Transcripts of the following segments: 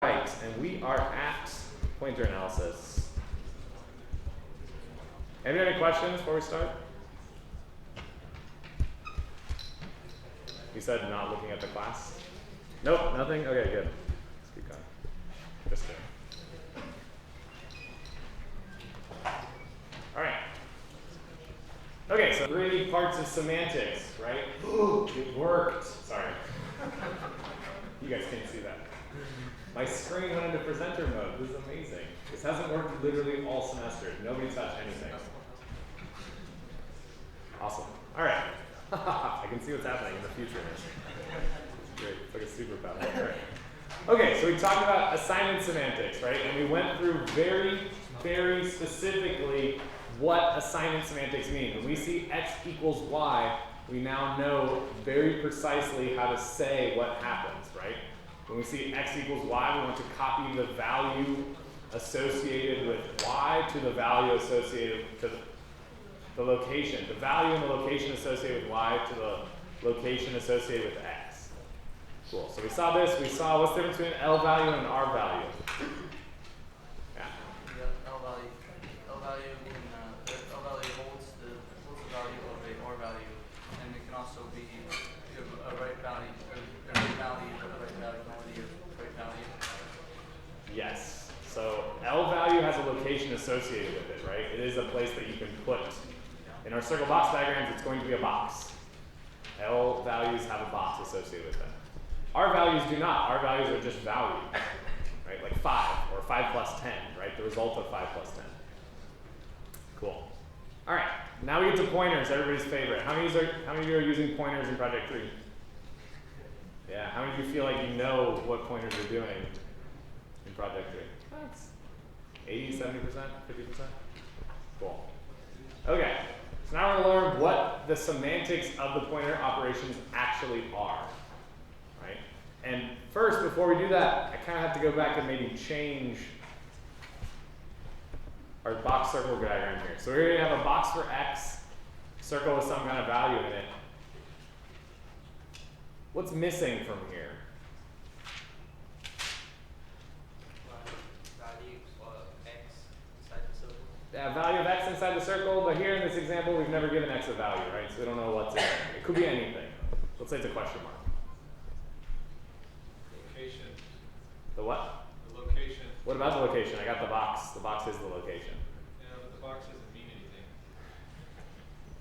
Right, and we are at pointer analysis. Any other questions before we start? You said not looking at the class? Nope, nothing? Okay, good. Let's keep going. Just kidding. All right. Okay, so 3 parts of semantics, right? Ooh, it worked. Sorry. You guys can't see that. My screen went into presenter mode. This is amazing. This hasn't worked literally all semester. Nobody touched anything. Awesome. All right. I can see what's happening in the future. It's great. It's like a superpower. All right. Okay, so we talked about assignment semantics, right? And we went through very, very specifically what assignment semantics mean. When we see x equals y, we now know very precisely how to say what happens, right? When we see x equals y, we want to copy the value associated with y to the value associated to the location. The value and the location associated with y to the location associated with x. Cool. So we saw this. We saw what's the difference between an L value and an R value. Yeah. L value holds the value of a R value, and it can also be a right value, a right value, a right value, quality of right value. Yes. So L value has a location associated with it, right? It is a place that you can put. In our circle box diagrams, it's going to be a box. L values have a box associated with them. R values do not. R values are just values, right? Like 5 or 5 plus 10, right? The result of 5 plus 10. Cool. All right. Now we get to pointers, everybody's favorite. How many of you are using pointers in Project 3? Yeah. How many of you feel like you know what pointers are doing in Project 3? That's 80, 70%, 50%? Cool. Okay. So now we're going to learn what the semantics of the pointer operations actually are. Right? And first, before we do that, I kind of have to go back and maybe change our box circle diagram here. So we're going to have a box for x, circle with some kind of value in it. What's missing from here? Value of x inside the circle. Yeah, value of x inside the circle, but here in this example, we've never given x a value, right? So we don't know what's in it. It could be anything. Let's say it's a question mark. Location. The what? The location. What about the location? I got the box. The box is the location. Yeah, but the box doesn't mean anything.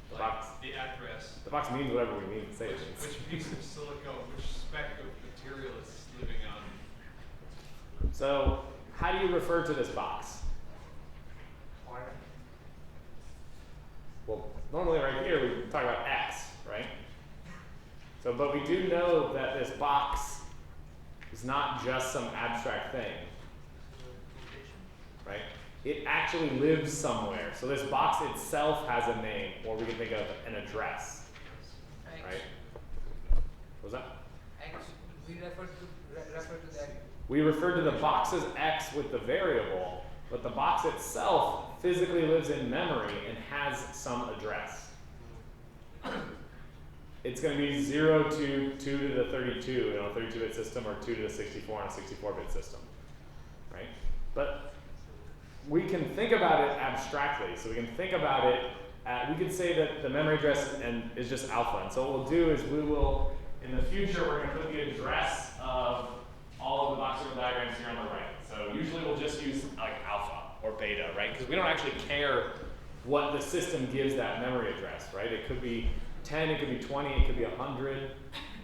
The Like box. the address. The box means whatever we mean to say it means. Which piece of silicone, which speck of material it's living on. So how do you refer to this box? Pointer. Well, normally right here we talk about x, right? So, but we do know that this box is not just some abstract thing, right? It actually lives somewhere. So this box itself has a name, or we can think of an address, right? What was that? X. We refer to that. We refer to the box as x with the variable, but the box itself physically lives in memory and has some address. It's going to be 0 to 2 to the 32 in a 32-bit system, or 2 to the 64 in a 64-bit system, right? But we can think about it abstractly. So we can think about it, we could say that the memory address is just alpha. And so what we'll do is we will, in the future, we're going to put the address of all of the box circle diagrams here on the right. So usually we'll just use like alpha or beta, right? Because we don't actually care what the system gives that memory address, right? It could be 10, it could be 20, it could be 100.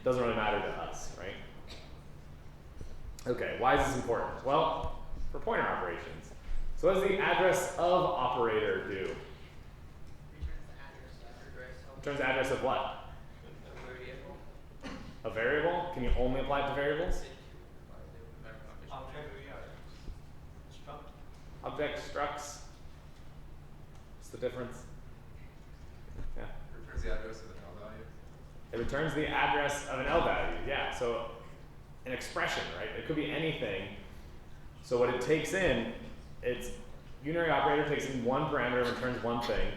Doesn't really matter to us, right? Okay, why is this important? Well, for pointer operations. So what does the address of operator do? Returns the address of what? A variable? Can you only apply it to variables? Object structs. What's the difference? Yeah. Returns the address of an L value. It returns the address of an L value. Yeah. So an expression, right? It could be anything. So what it takes in, its unary operator takes in one parameter and returns one thing.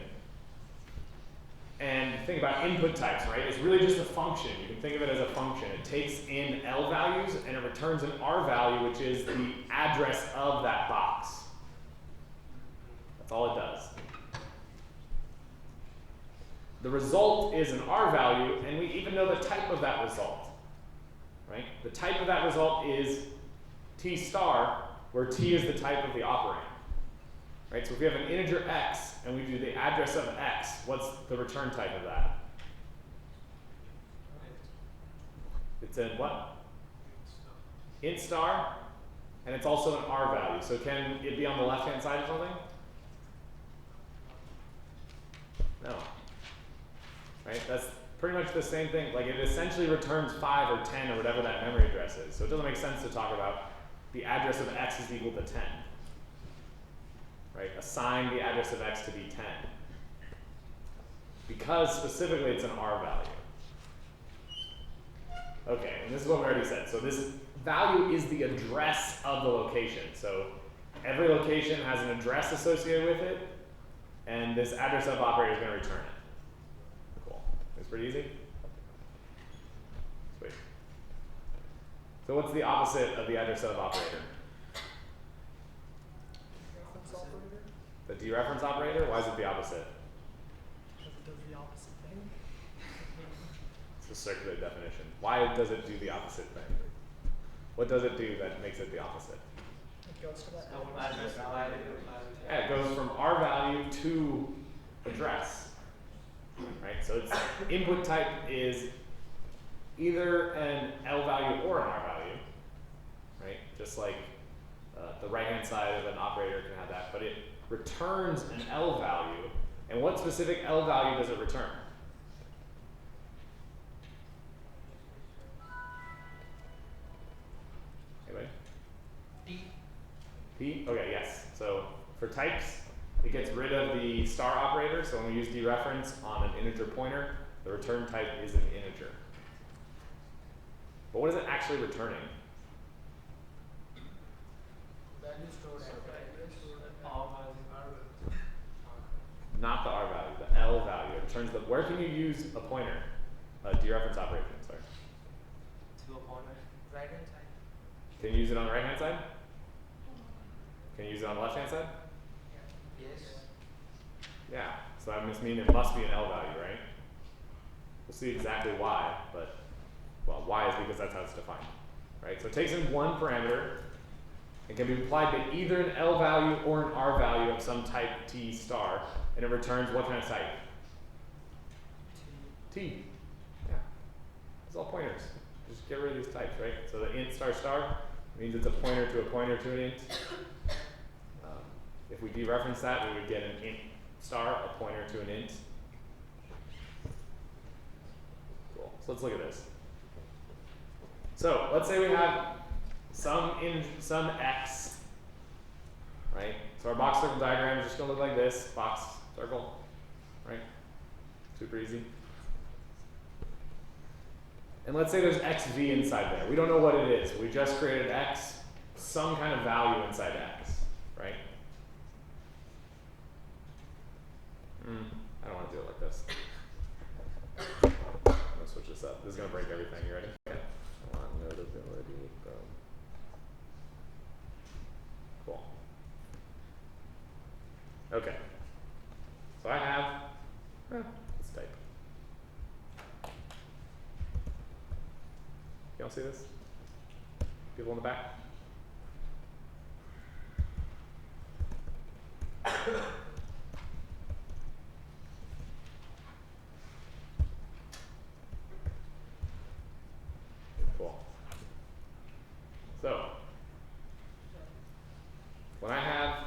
And think about input types, right? It's really just a function. You can think of it as a function. It takes in L values and it returns an R value, which is the address of that box. That's all it does. The result is an R value, and we even know the type of that result, right? The type of that result is T star, where T is the type of the operand, right? So if we have an integer X and we do the address of X, what's the return type of that? It's in what? Int star, and it's also an R value. So can it be on the left-hand side of something? No. Right? That's pretty much the same thing. Like, it essentially returns 5 or 10 or whatever that memory address is. So it doesn't make sense to talk about the address of X is equal to 10. Right? Assign the address of X to be 10. Because specifically it's an R value. Okay, and this is what we already said. So this value is the address of the location. So every location has an address associated with it, and this address of operator is going to return it. Cool. It's pretty easy. Sweet. So what's the opposite of the address of operator? Dereference operator? The dereference operator? Why is it the opposite? Because it does the opposite thing. It's a circular definition. Why does it do the opposite thing? What does it do that makes it the opposite? It goes to that So address. address value. Yeah, it goes from R value to address. Right? So its input type is either an L value or an R value. Right? Just like the right-hand side of an operator can have that, but it returns an L value. And what specific L value does it return? Anybody? D. P? Okay, yes. So for types, it gets rid of the star operator. So when we use dereference on an integer pointer, the return type is an integer. But what is it actually returning? Value stored at Not the R value, the L value. It returns the, where can you use a pointer? A dereference operator, sorry. To a pointer. Right hand side. Can you use it on the right hand side? Can you use it on the left hand side? Yes. Yeah. So that must mean it must be an L value, right? We'll see exactly why, but well, why is because that's how it's defined. Right? So it takes in one parameter and can be applied to either an L value or an R value of some type T star, and it returns what kind of type? T. Yeah. It's all pointers. Just get rid of these types, right? So the int star star means it's a pointer to an int. If we dereference that, we would get an int star, a pointer to an int. Cool. So let's look at this. So let's say we have some x, right? So our box circle diagram is just going to look like this, box circle, right? Super easy. And let's say there's xv inside there. We don't know what it is. We just created x, some kind of value inside x, right? I don't want to do it like this. I'm going to switch this up. This is going to break everything. You ready? Okay. On notability. Boom. Cool. Okay. So I have, let's type. You all see this? People in the back? Cool. So, when I have,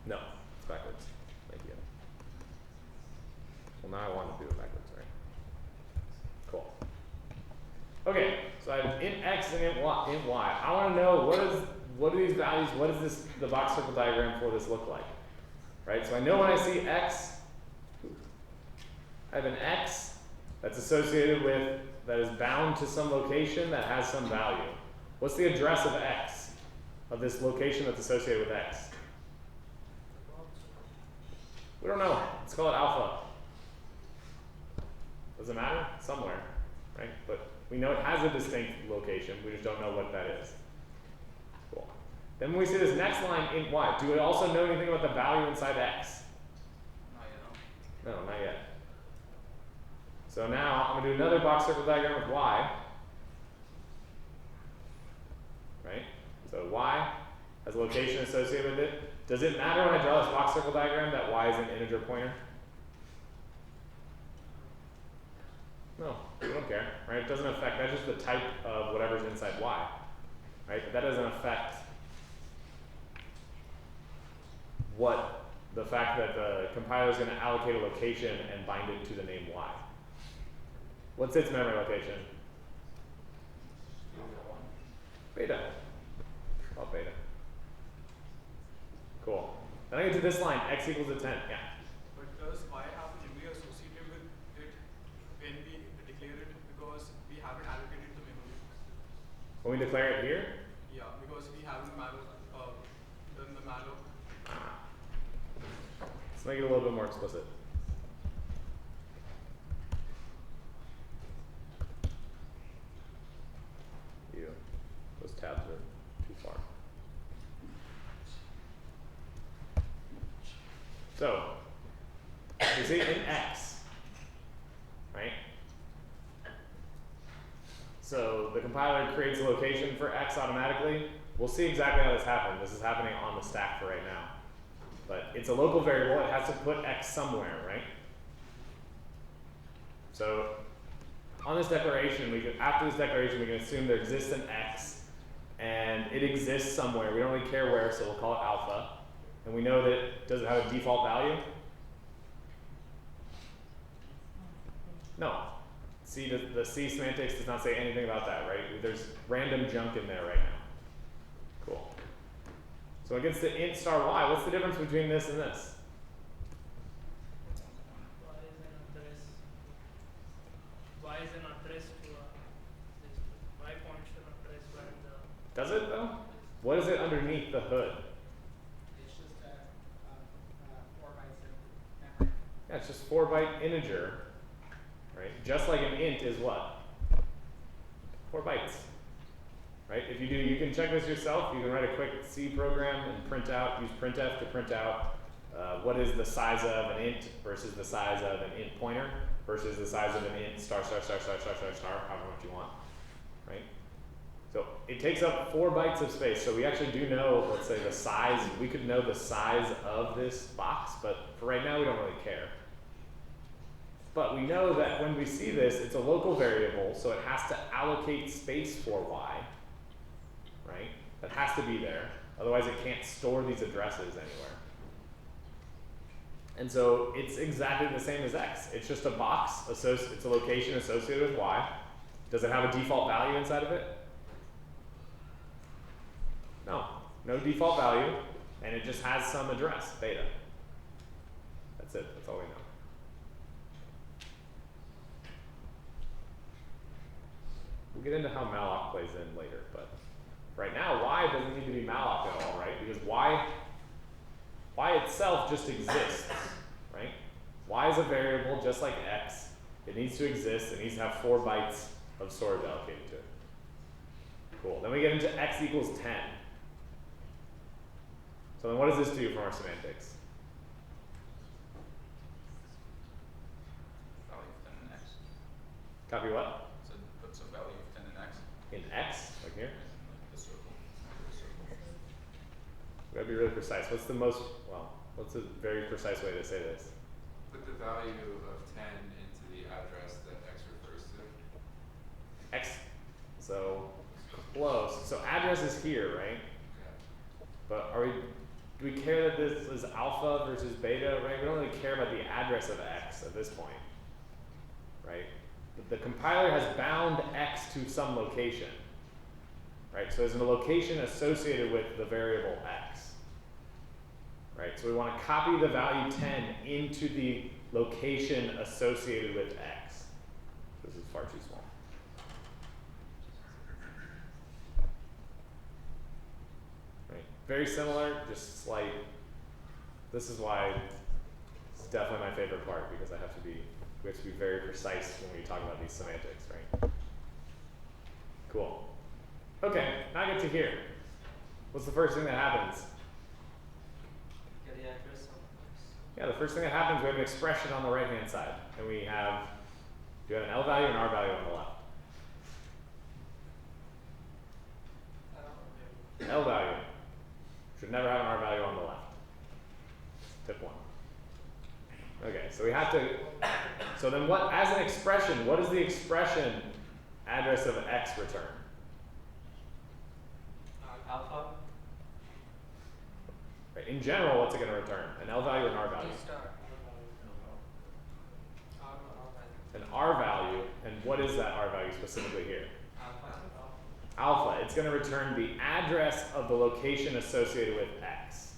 no, it's backwards. Thank you. Well, now I want to do it backwards, right? Cool. Okay, so I have int x and int y. I want to know what are these values? What does the box circle diagram for this look like? Right. So I know when I see x, I have an x that's associated with, that is bound to some location that has some value. What's the address of x, of this location that's associated with x? We don't know. Let's call it alpha. Does it matter? Somewhere, right? But we know it has a distinct location. We just don't know what that is. Cool. Then when we see this next line, int y, do we also know anything about the value inside x? Not yet, no. No, not yet. So now I'm going to do another box circle diagram with y. Right? So y has a location associated with it. Does it matter when I draw this box circle diagram that y is an integer pointer? No, we don't care, right? It doesn't affect, that's just the type of whatever's inside y, right? But that doesn't affect what the fact that the compiler is going to allocate a location and bind it to the name y. What's its memory location? Beta. Oh, beta. Cool. Then I get to this line, x equals to 10. Yeah. But does y have to be associated with it when we declare it because we haven't allocated the memory? When we declare it here, Yeah, because we haven't done the malloc. let's make it a little bit more explicit. Those tabs are too far. So, you see in x, right? So the compiler creates a location for x automatically. We'll see exactly how this happens. This is happening on the stack for right now. But it's a local variable. It has to put x somewhere, right? So on this declaration, after this declaration, we can assume there exists an x, and it exists somewhere. We don't really care where, so we'll call it alpha. And we know that, does it have a default value? No. See, the C semantics does not say anything about that, right? There's random junk in there right now. Cool. So when it gets to int star y, what's the difference between this and this? Y is an address to y points to an address where the. Does it though? What is it underneath the hood? It's just a 4 bytes of memory. Yeah, it's just 4-byte integer, right? Just like an int is what? 4 bytes, right? If you do, you can check this yourself. You can write a quick C program and print out, use printf to print out what is the size of an int versus the size of an int pointer versus the size of an int star, however much you want, right? So it takes up 4 bytes of space. So we actually do know, let's say the size, we could know the size of this box, but for right now we don't really care. But we know that when we see this, it's a local variable, so it has to allocate space for y, right? That has to be there. Otherwise it can't store these addresses anywhere. And so it's exactly the same as x. It's just a box, it's a location associated with y. Does it have a default value inside of it? No, no default value, and it just has some address, beta. That's it, that's all we know. We'll get into how malloc plays in later, but right now, y doesn't need to be malloc at all, right? Because y itself just exists, right? Y is a variable just like x. It needs to exist. It needs to have 4 bytes of storage allocated to it. Cool. Then we get into x equals 10. So then what does this do from our semantics? Value of 10 in x. Copy what? So puts a value of 10 in x. In x, like here? The circle. The circle. We gotta be really precise. What's a very precise way to say this? Put the value of 10 into the address that x refers to. X, so close. So address is here, right? Okay. But do we care that this is alpha versus beta, right? We don't really care about the address of x at this point, right? The compiler has bound x to some location, right? So there's a location associated with the variable x, right? So we want to copy the value 10 into the location associated with x. This is far too small. Right? Very similar, just slight. This is why definitely my favorite part because we have to be very precise when we talk about these semantics, right? Cool. Okay, now I get to here. What's the first thing that happens? Get the address of Yeah, the first thing that happens, we have an expression on the right-hand side, and we have an L value and R value on the left. L value should never have an R value on the left. Tip 1. Okay, so we have to, so then what, as an expression, what does the expression address of X return? alpha. Right, in general, what's it going to return? An L value or an R value? An R value, and what is that R value specifically here? Alpha. It's going to return the address of the location associated with X.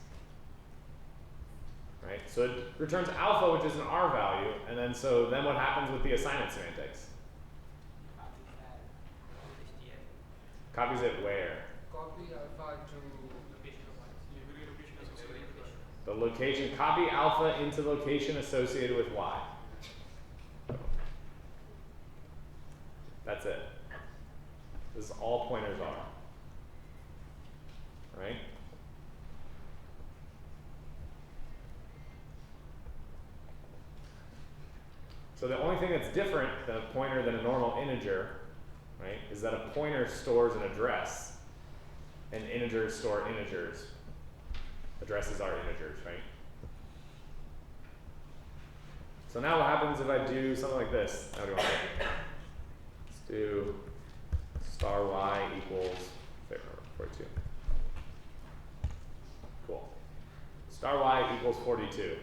Right? So it returns alpha, which is an R value, and then then what happens with the assignment semantics? Copies it where? Copy alpha to The location. Copy alpha into location associated with Y. That's it. This is all pointers are. Right? So the only thing that's different than a pointer than a normal integer, right, is that a pointer stores an address and integers store integers. Addresses are integers, right? So now what happens if I do something like this? How do you want to do it? Let's do star y equals 42. Cool. Star y equals 42.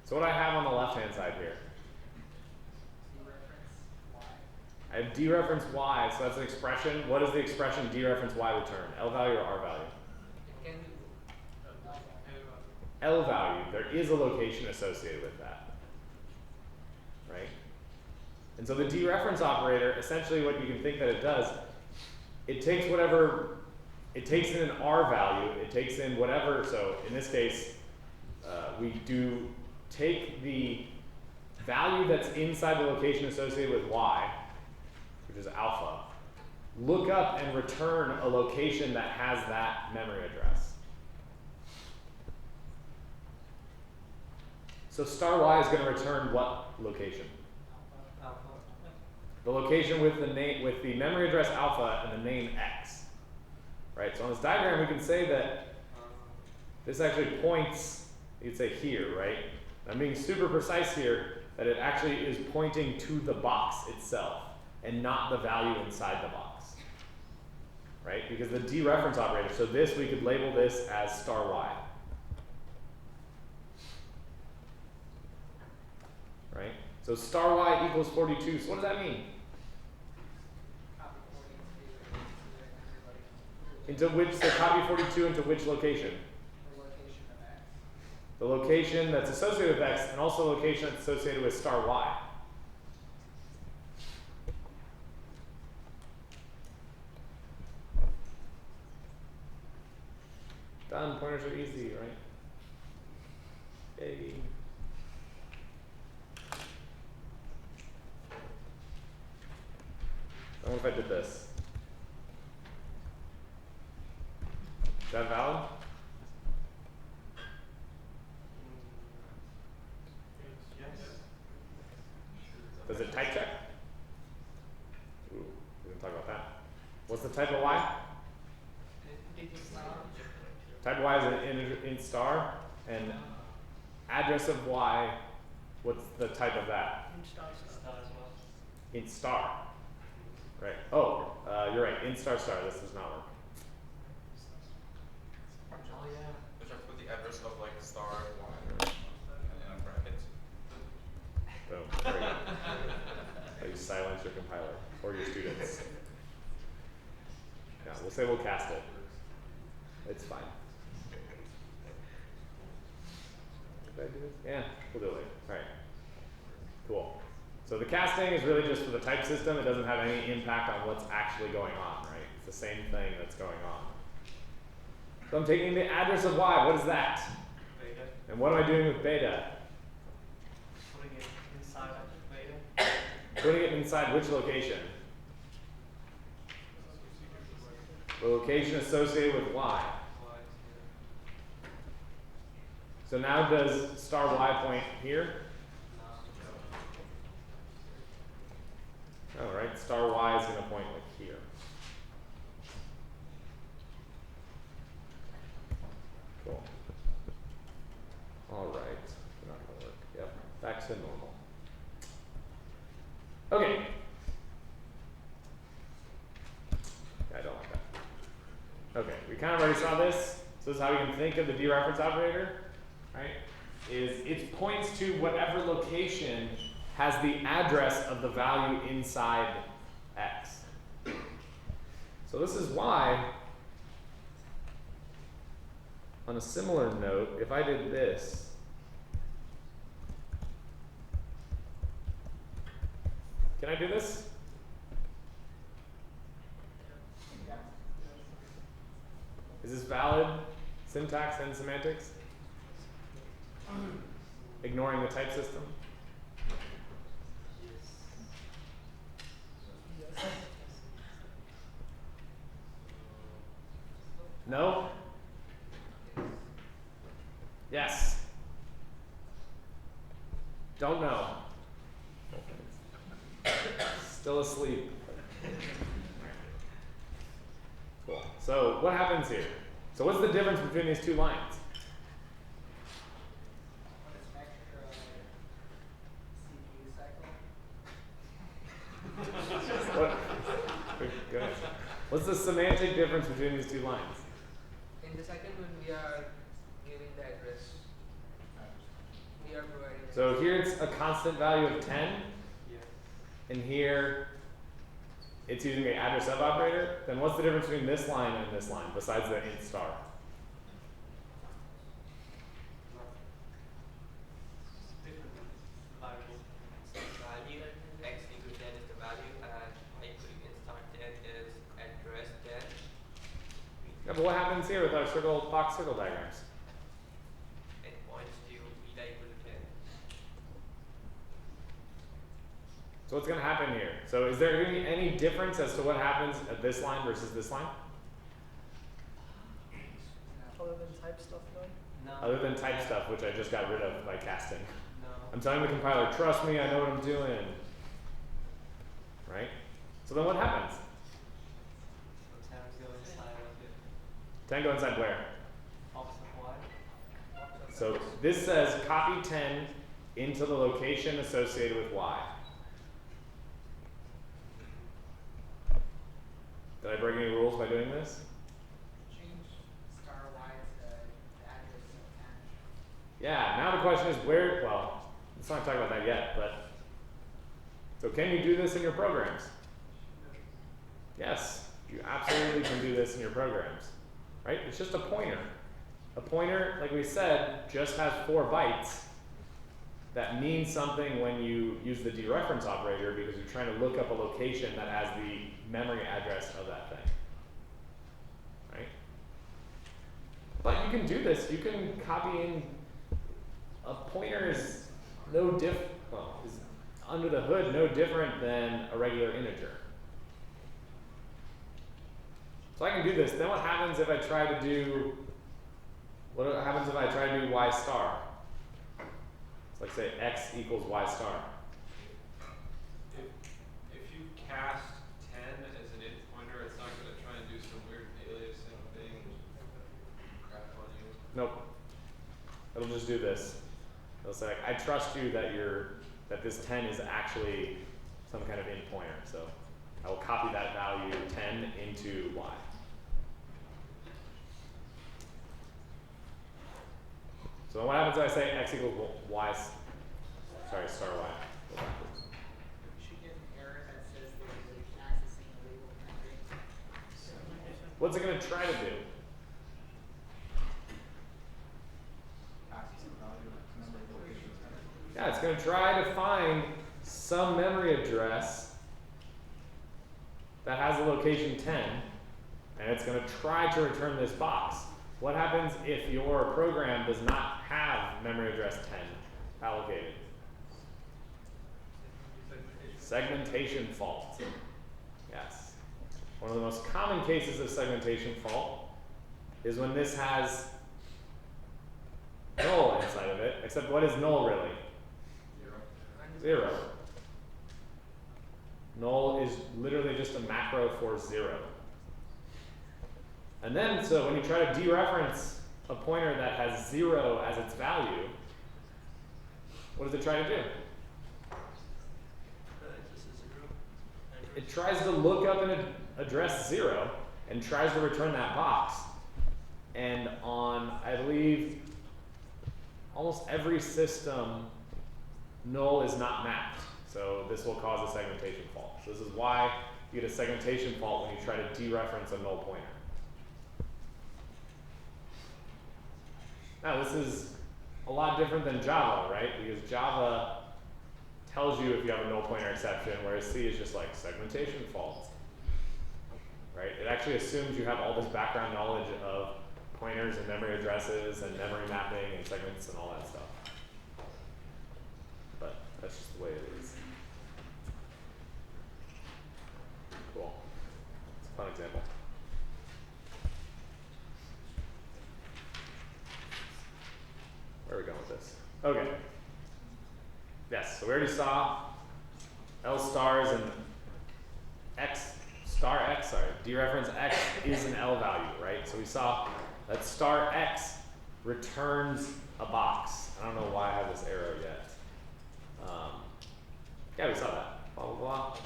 So what I have on the left-hand side here? I have dereference y, so that's an expression. What does the expression dereference y return? L value or R value? L value. There is a location associated with that. Right? And so the dereference operator, essentially what you can think that it does, it takes in an R value, it takes in whatever, so in this case, we do take the value that's inside the location associated with y, which is alpha, look up and return a location that has that memory address. So star y is going to return what location? Alpha. The location with the memory address alpha and the name x. Right? So on this diagram we can say that this actually points, you'd say here, right? I'm being super precise here that it actually is pointing to the box itself and not the value inside the box. Right? Because the dereference operator, so this we could label this as star y. Right? So star y equals 42. So what does that mean? Into which, so copy 42 into which location? The location that's associated with x and also the location that's associated with star y. Done. Pointers are easy, right? Yay. What if I did this? Is that valid? Does it type check? Ooh, we didn't talk about that. What's the type of y? Type of y is an int star, and address of y, what's the type of that? Int star. Right. Oh, you're right. Int star star. This does not work. Oh yeah. Which have to put the address of like star y in brackets. Boom. There we go. You silence your compiler or your students. Yeah, we'll say we'll cast it. It's fine. Did I do this? Yeah, we'll do it later. All right. Cool. So the casting is really just for the type system. It doesn't have any impact on what's actually going on, right? It's the same thing that's going on. So I'm taking the address of y. What is that? And what am I doing with beta? Putting it inside of beta. Putting it inside which location? The location associated with y. So now does star y point here? Oh, right. Star y is going to point like here. Cool. All right. Not going to work. Yep. Back to normal. Okay. Yeah, I don't like that. Okay. We kind of already saw this. So this is how we can think of the dereference operator, right? Is it points to whatever location has the address of the value inside X. So this is why, on a similar note, if I did this, can I do this? Is this valid syntax and semantics? Ignoring the type system? No? Yes? Don't know. Still asleep. Cool. So what happens here? So what's the difference between these two lines? One is an extra CPU cycle. What? Good. What's the semantic difference between these two lines? In the second one, we are giving the address. We are providing. So here it's a constant value of 10. Yeah. And here it's using the address of operator. Then what's the difference between this line and this line besides the int star? Different variable. Value x equal 10 is the value and y equal in star 10 is address 10. Yeah, but what happens here with our circle box circle diagrams? It points to beta equal to 10. So what's going to happen here? So is there going to be any difference as to what happens at this line versus this line? Other than type stuff, no? Other than type stuff, which I just got rid of by casting. No. I'm telling the compiler, trust me, I know what I'm doing. Right? So then what happens? So 10 go inside of it. 10 go inside where? Opposite y. So this says copy 10 into the location associated with y. Did I break any rules by doing this? Change star y to the address of 10. Yeah, now the question is where, well, let's not talk about that yet, but, so can you do this in your programs? Yes, you absolutely can do this in your programs, right? It's just a pointer. A pointer, like we said, just has 4 bytes. That means something when you use the dereference operator because you're trying to look up a location that has the memory address of that thing, right? But you can do this. You can copy in. A pointer is no is under the hood no different than a regular integer. So I can do this. Then what happens if I try to do? What happens if I try to do y star? So like say x equals y star. If you cast 10 as an int pointer, it's not going to try and do some weird aliasing thing crap on you. Nope. It'll just do this. It'll say, I trust you that that this 10 is actually some kind of int pointer. So I will copy that value 10 into y. So then what happens if I say x equals y, sorry, star y. Go backwards. You should get an error that says that you're accessing a labeled memory. What's it going to try to do? Yeah, it's going to try to find some memory address that has the location 10, and it's going to try to return this box. What happens if your program does not have memory address 10 allocated? Segmentation fault. Yes. One of the most common cases of segmentation fault is when this has null inside of it, except what is null really? Zero. Null is literally just a macro for 0. And then, so when you try to dereference a pointer that has 0 as its value, what does it try to do? It tries to look up an address 0 and tries to return that box. And on, I believe, almost every system, null is not mapped. So this will cause a segmentation fault. So this is why you get a segmentation fault when you try to dereference a null pointer. Now this is a lot different than Java, right? Because Java tells you if you have a null pointer exception, whereas C is just like segmentation fault, right? It actually assumes you have all this background knowledge of pointers and memory addresses and memory mapping and segments and all that stuff. But that's just the way it is. Cool. It's a fun example. Where are we going with this? Okay. Yes, so we already saw L stars and X, star X, sorry, dereference X is an L value, right? So we saw that star X returns a box. I don't know why I have this arrow yet. Yeah, we saw that, blah, blah, blah.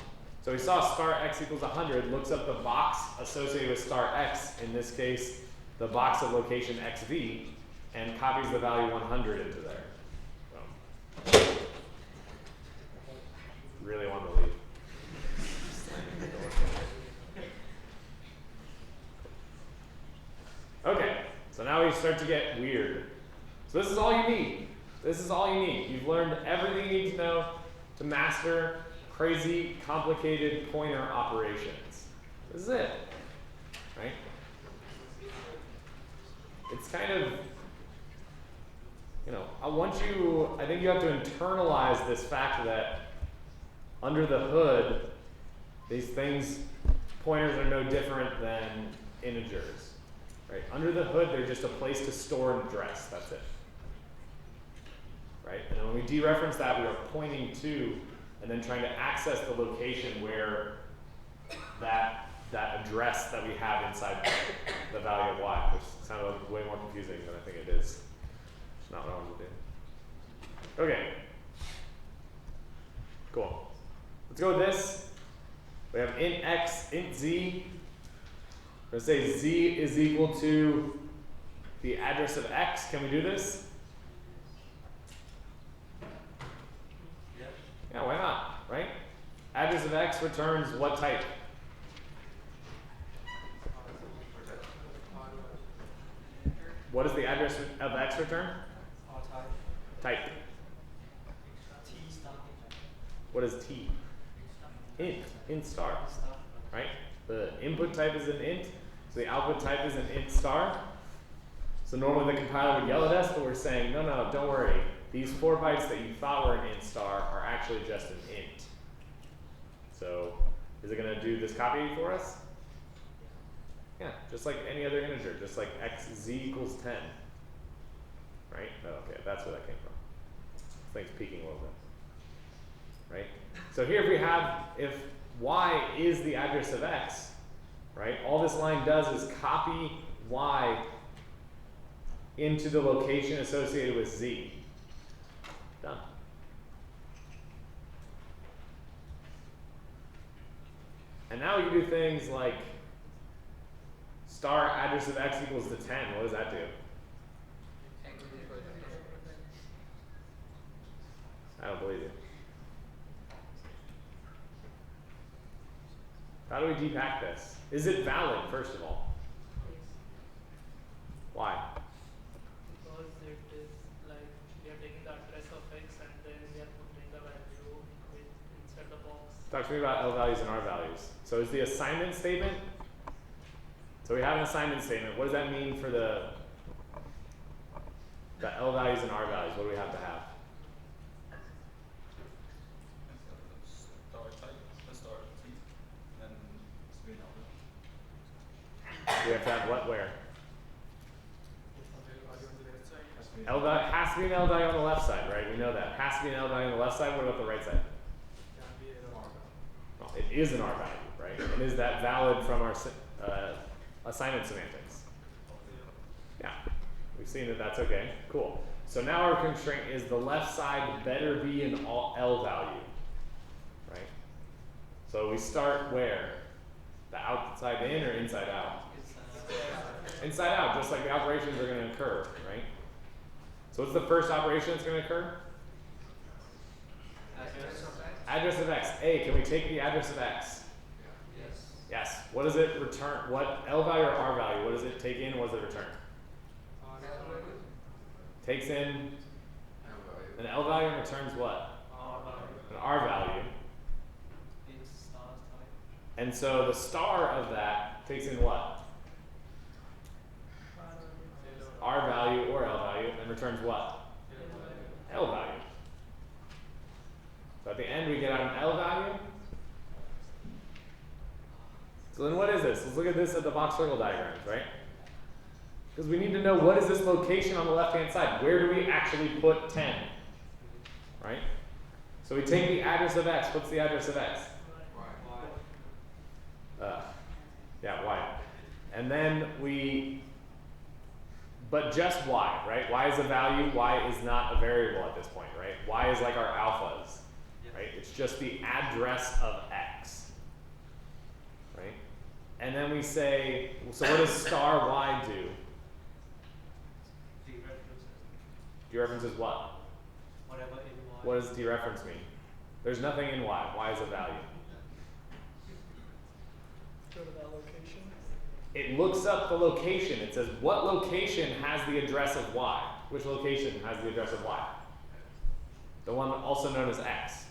So we saw star X equals 100, looks up the box associated with star X, in this case, the box of location XV, and copies the value 100 into there. So, really want to leave. Okay, so now we start to get weird. So this is all you need. This is all you need. You've learned everything you need to know to master crazy, complicated pointer operations. This is it, right? It's kind of, you know, I think you have to internalize this fact that under the hood, these things, pointers are no different than integers, right? Under the hood, they're just a place to store an address, that's it, right? And when we dereference that, we are pointing to and then trying to access the location where that address that we have inside the value of y, which sounded way more confusing than I think it is. It's not what I wanted to do. Okay. Cool. Let's go with this. We have int x, int z. We're going to say z is equal to the address of x. Can we do this? Yeah, why not, right? Address of x returns what type? What does the address of x return? Type. What is t? Int star, right? The input type is an int, so the output type is an int star. So normally the compiler would yell at us, but we're saying, no, don't worry. These 4 bytes that you thought were an int star are actually just an int. So is it going to do this copy for us? Yeah, just like any other integer, just like xz equals 10. Right? Oh, okay, that's where that came from. This thing's peeking a little bit. Right? So here if y is the address of x, right, all this line does is copy y into the location associated with z. Done. And now we can do things like star address of x equals to 10. What does that do? I don't believe you. How do we depack this? Is it valid, first of all? Why? Because it is like we are taking the address of x and then we are putting the value inside the box. Talk to me about L values and R values. So is the assignment statement, so we have an assignment statement. What does that mean for the The L values and R values, what do we have to have? We have to have what where? L value has to be an L value on the left side, right? We know that. Has to be an L value on the left side. What about the right side? Well, it is an R value, right? And is that valid from our assignment semantics? Yeah, we've seen that that's okay. Cool. So now our constraint is the left side better be an L value, right? So we start where? The outside in or inside out? Inside out, just like the operations are going to occur, right? So what's the first operation that's going to occur? Address of x. A, can we take the address of x? Yes. Yes. What does it return? What L value or R value? What does it take in? What does it return? Takes in an L value and returns what? An R value. And so the star of that takes in what? R value or L value and returns what? L value. So at the end we get out an L value. So then what is this? Let's look at this at the box circle diagrams, right? Because we need to know what is this location on the left hand side. Where do we actually put 10? Right? So we take the address of x. What's the address of x? Yeah, y. And then but just y, right? Y is a value, y is not a variable at this point, right? Y is like our alphas, right? It's just the address of x, right? And then we say, so what does star y do? Dereferences what? Whatever in y. What does dereference mean? There's nothing in y. Y is a value. Go to that location. It looks up the location. It says, what location has the address of y? Which location has the address of y? The one also known as x,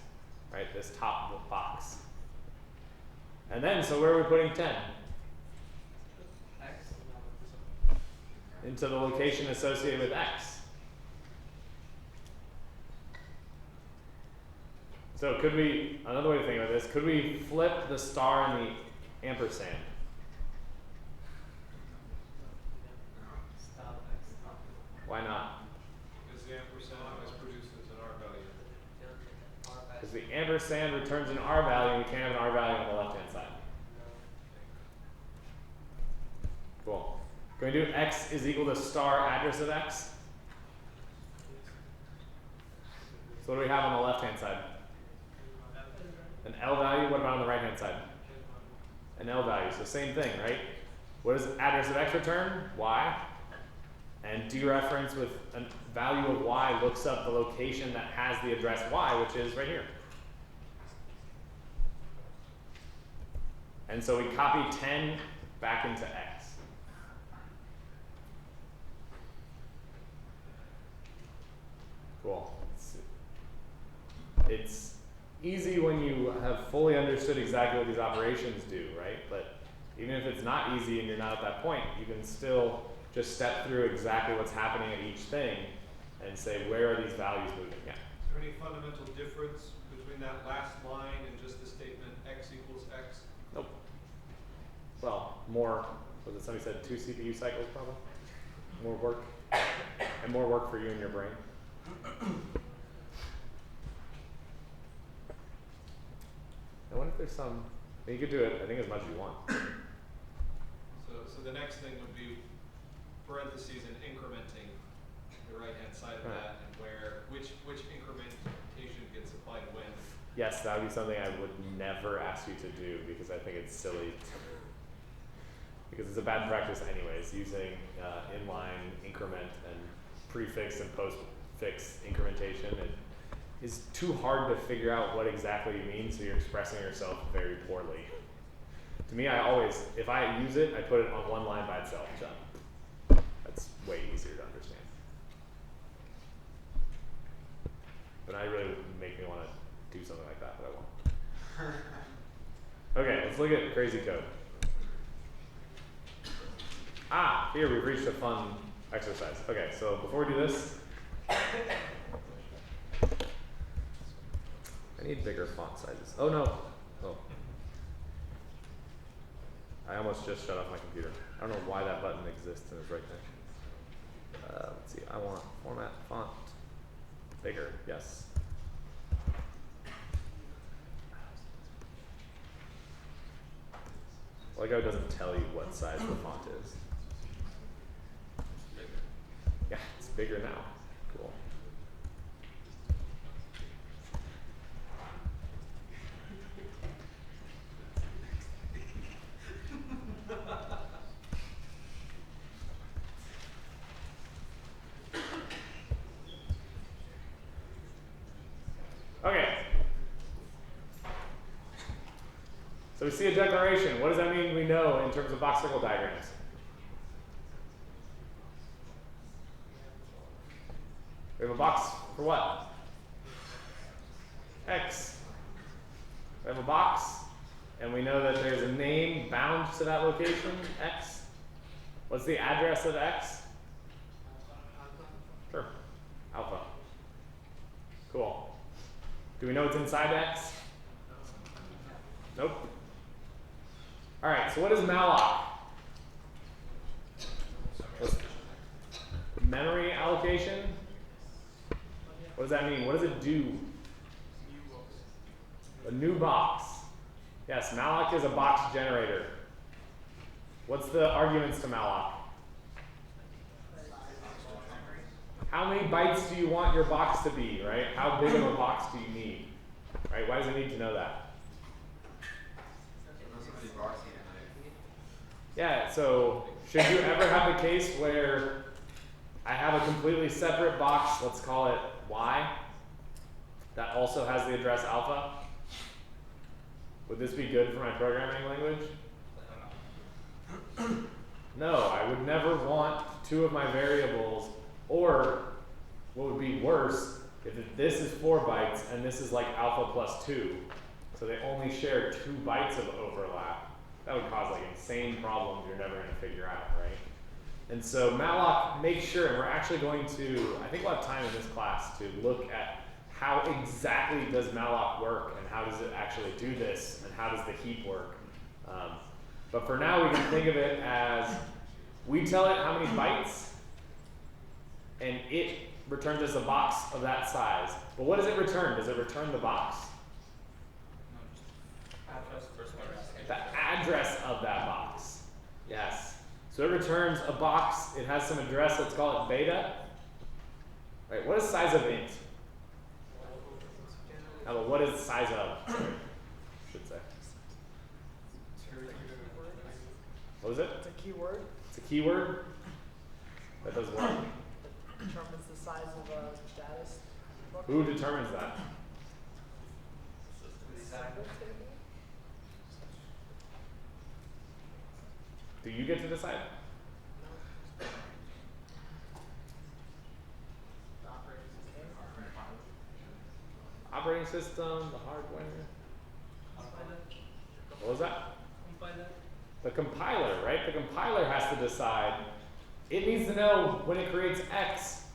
right? This top box. And then, so where are we putting 10? X. Into the location associated with x. So could we, another way to think about this, could we flip the star and the ampersand? Why not? Because the ampersand always produces an R value. Because the ampersand returns an R value, and we can't have an R value on the left-hand side. Cool. Can we do x is equal to star address of x? So what do we have on the left-hand side? An L value. What about on the right-hand side? An L value. So same thing, right? What does address of x return? Y. And dereference with a value of y looks up the location that has the address y, which is right here. And so we copy 10 back into x. Cool. It's easy when you have fully understood exactly what these operations do, right? But even if it's not easy and you're not at that point, you can still just step through exactly what's happening at each thing and say, where are these values moving? Yeah. Is there any fundamental difference between that last line and just the statement x equals x? Nope. Well, more, was it somebody said 2 CPU cycles probably? More work. And more work for you and your brain. I wonder if there's some, you could do it, I think, as much as you want. So the next thing would be parentheses and incrementing the right-hand side of that, and which incrementation gets applied when. Yes, that would be something I would never ask you to do because I think it's silly. Because it's a bad practice anyways, using inline increment and prefix and postfix incrementation. It is too hard to figure out what exactly you mean, so you're expressing yourself very poorly. To me, I always, if I use it, I put it on one line by itself. That's way easier to understand. But I really would make me want to do something like that, but I won't. Okay, let's look at crazy code. Here we've reached a fun exercise. Okay, so before we do this, I need bigger font sizes. Oh no. Oh. I almost just shut off my computer. I don't know why that button exists and is right there. Let's see. I want format font bigger. Yes. Like how it doesn't tell you what size the font is. Yeah, it's bigger now. Cool. Okay. So we see a declaration. What does that mean we know in terms of box circle diagrams? We have a box for what? X. We have a box, and we know that there's a name bound to that location, X. What's the address of X? Sure. Alpha. Cool. Do we know what's inside X? Nope. All right, so what is malloc? Memory allocation? What does that mean? What does it do? A new box. Yes, malloc is a box generator. What's the arguments to malloc? How many bytes do you want your box to be, right? How big of a box do you need? Right? Why does it need to know that? Yeah, so should you ever have a case where I have a completely separate box, let's call it Y, that also has the address alpha? Would this be good for my programming language? No, I would never want two of my variables, or what would be worse, if this is 4 bytes and this is like alpha plus 2, so they only share 2 bytes of overlap. That would cause like insane problems you're never going to figure out, right? And so malloc makes sure, and we're actually going to, I think we'll have time in this class to look at how exactly does malloc work and how does it actually do this and how does the heap work. But for now we can think of it as we tell it how many bytes and it returns us a box of that size. But what does it return? Does it return the box? The address of that box. Yes. So it returns a box. It has some address. Let's call it beta. Right. What is size of int? Now, what is the size of? Sorry, should say. What is it? It's a keyword. It's a keyword. That does what? Determines the size of a status. Who determines that? Do you get to decide? Operating system, the hardware. What was that? Compiler. The compiler, right? The compiler has to decide. It needs to know when it creates X,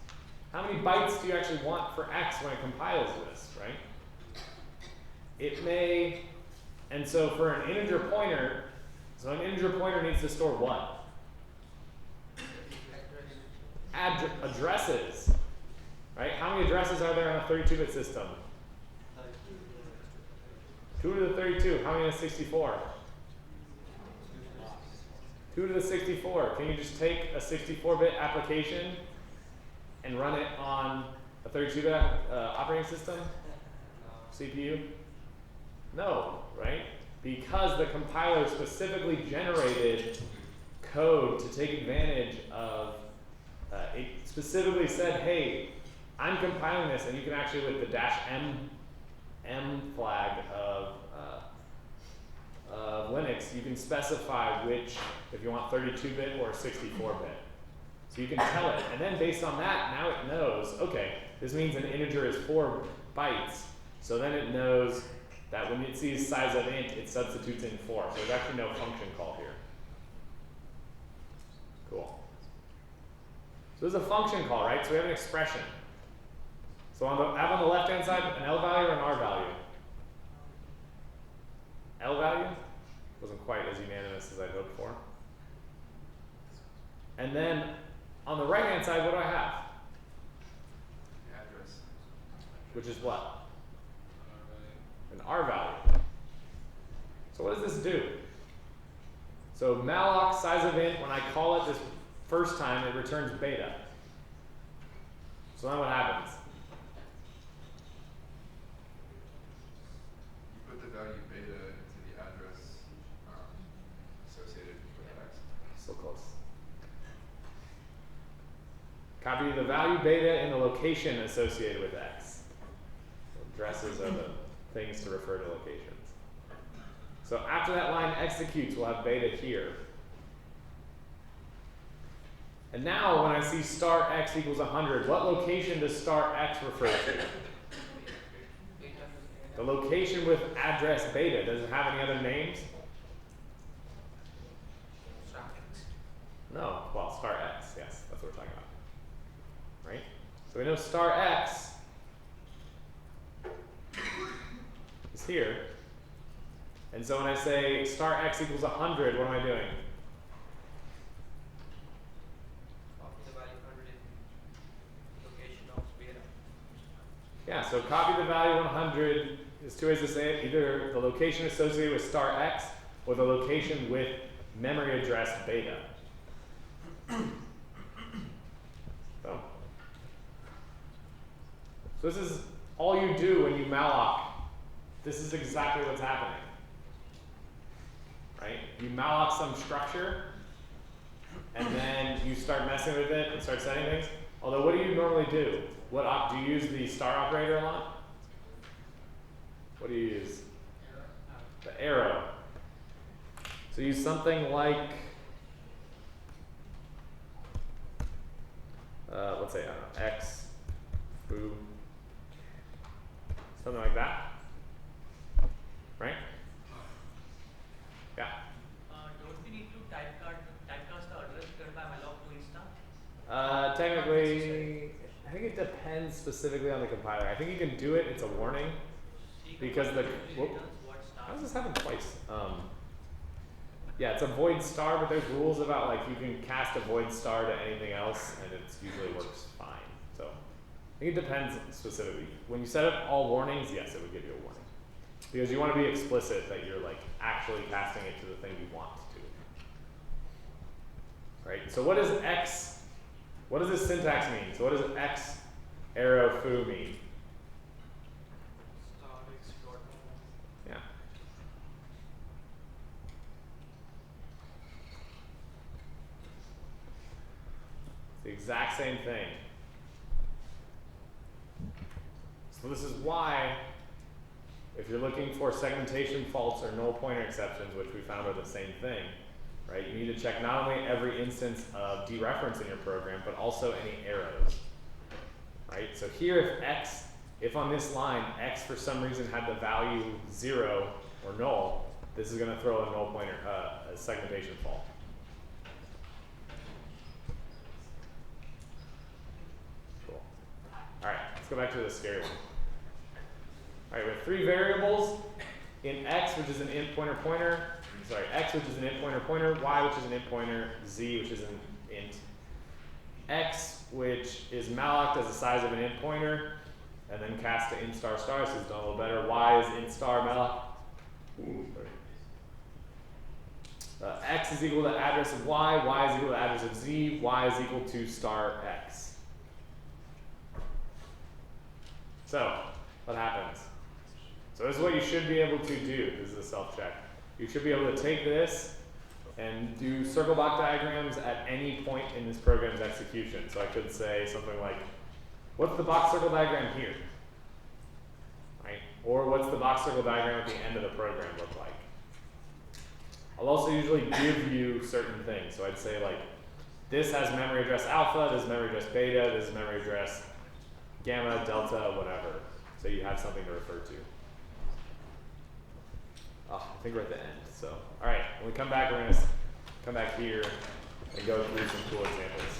how many bytes do you actually want for X when it compiles this, right? It may, and so for an integer pointer, so an integer pointer needs to store what? Addresses, right? How many addresses are there on a 32-bit system? 2 to the 32. How many in a 64? 2 to the 64. Can you just take a 64-bit application and run it on a 32-bit operating system? CPU? No, right? Because the compiler specifically generated code to take advantage of, it specifically said, hey, I'm compiling this, and you can actually, with the -M flag of Linux, you can specify which, if you want 32-bit or 64-bit. So you can tell it, and then based on that, now it knows, okay, this means an integer is 4 bytes, so then it knows that when it sees size of int, it substitutes in 4. So there's actually no function call here. Cool. So this is a function call, right? So we have an expression. So I have on the left-hand side an L value or an R value? L value wasn't quite as unanimous as I'd hoped for. And then on the right-hand side, what do I have? Address. Which is what? An R value. So what does this do? So malloc size of int, when I call it this first time, it returns beta. So then what happens? You put the value beta into the address associated with X. So close. Copy the value beta in the location associated with X. Addresses are the things to refer to locations. So after that line executes, we'll have beta here. And now when I see star x equals 100, what location does star x refer to? The location with address beta. Does it have any other names? No. Well, star x. Yes, that's what we're talking about. Right? So we know star x is here. And so when I say star x equals 100, what am I doing? Copy the value 100 in location of beta. Yeah, so copy the value 100. There's two ways to say it. Either the location associated with star x or the location with memory address beta. So this is all you do when you malloc. This is exactly what's happening. Right? You malloc some structure, and then you start messing with it and start setting things. Although, what do you normally do? Do you use the star operator a lot? What do you use? The arrow. So use something like, let's say, I don't know, x, foo, something like that. Right? Yeah. Don't we need to typecast the address returned by malloc to insta? Technically, I think it depends specifically on the compiler. I think you can do it. It's a warning because the. Whoop, how does this happen twice? Yeah, it's a void star, but there's rules about like you can cast a void star to anything else, and it usually works fine. So I think it depends specifically. When you set up all warnings, yes, it would give you a warning. Because you want to be explicit that you're like actually casting it to the thing you want to. Right? So what does x, what does this syntax mean? So what does x arrow foo mean? Yeah. It's the exact same thing. So this is why, if you're looking for segmentation faults or null pointer exceptions, which we found are the same thing, right? You need to check not only every instance of dereference in your program, but also any arrows, right? So here, if on this line, x for some reason had the value 0 or null, this is going to throw a null pointer, a segmentation fault. Cool. All right, let's go back to the scary one. All right, we have 3 variables in x, which is an int pointer pointer. Sorry, x, which is an int pointer pointer. Y, which is an int pointer. Z, which is an int. X, which is malloc as the size of an int pointer, and then cast to int star star, so it's done a little better. Y is int star malloc. X is equal to address of y is equal to address of z, y is equal to star x. So, what happens? So this is what you should be able to do. This is a self-check. You should be able to take this and do circle block diagrams at any point in this program's execution. So I could say something like, what's the box circle diagram here? Right? Or what's the box circle diagram at the end of the program look like? I'll also usually give you certain things. So I'd say like, this has memory address alpha, this is memory address beta, this is memory address gamma, delta, whatever. So you have something to refer to. Oh, I think we're at the end. So, all right, when we come back, we're going to come back here and go through some cool examples.